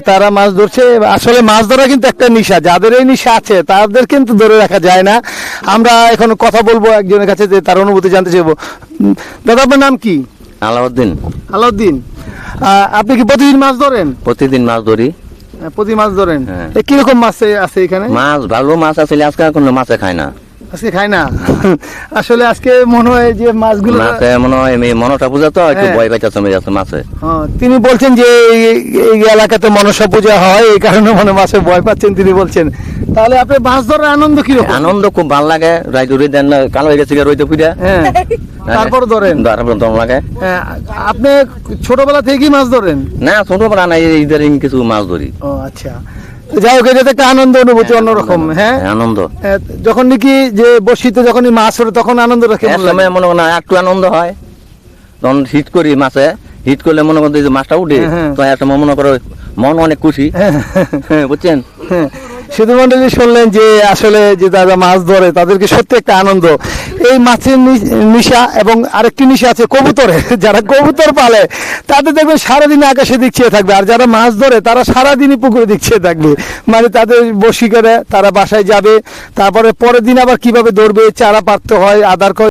তারা মাছ ধরছে। আসলে মাছ ধরা কিন্তু একটা নেশা, যাদের এই নেশা আছে তাদের কিন্তু ধরে রাখা যায় না। আমরা এখন কথা বলবো একজনের কাছে, যে তার অনুভূতি জানতে চাইবো। দাদা, আপনার নাম কি? আলাউদ্দিন। আলাউদ্দিন, আপনি কি প্রতিদিন মাছ ধরেন? প্রতিদিন মাছ ধরি। প্রতি মাছ ধরেন? হ্যাঁ। কিরকম মাছ আছে এখানে? মাছ ভালো মাছ আছে, আজকে কোনো মাছে খায় না। আজকে খায় না? আসলে আজকে মনে হয় যে মাছগুলো মাছে মনে হয় মনটা পূজা তো একটু হ্যাঁ। ভয় পাইতেছে যাচ্ছে মাছে। তিনি বলছেন যে এই এলাকাতে মনসা পূজা হয়, এই কারণে মনে মাছে ভয় পাচ্ছেন তিনি বলছেন। তাহলে আপনি মাছ ধরার আনন্দ কিরকম? আনন্দ খুব ভালো লাগে। রাইতে উড়ে দেন, কালো হয়ে গেছে রইতে পুজা। হ্যাঁ, তারপর ধরেন? তারপর দম লাগে। আপনি ছোটবেলা থেকেই মাছ ধরেন? না, ছোটবেলা না, ইদারিং কিছু মাছ ধরি। ও আচ্ছা, যাই হোক, এটা তো একটা আনন্দ অনুভূতি অন্যরকম। হ্যাঁ, আনন্দ। যখন নাকি যে বসিতে যখনই মাছ ওঠে তখন আনন্দ রাখে। সময় মনে করেন একটু আনন্দ হয়, তখন হিট করি মাছে। হিট করলে মনে করেন যে মাছটা উঠে, তো একটা মনে করো মন অনেক খুশি, বুঝছেন। শুধু মন্ডলী শুনলেন যে আসলে যে যারা মাছ ধরে তাদেরকে সত্যি একটা আনন্দ। এই মাছের নিশা এবং আরেকটি নিশা আছে কবুতরে। যারা কবুতর পালে তাদের দেখবেন সারাদিন আকাশে দিক চেয়ে থাকবে, আর যারা মাছ ধরে তারা সারাদিনই পুকুরে দিক চেয়ে থাকবে। মানে তাদের বসি করে তারা বাসায় যাবে, তারপরে পরের দিন আবার কিভাবে ধরবে, চারা পাততে হয়, আদার করে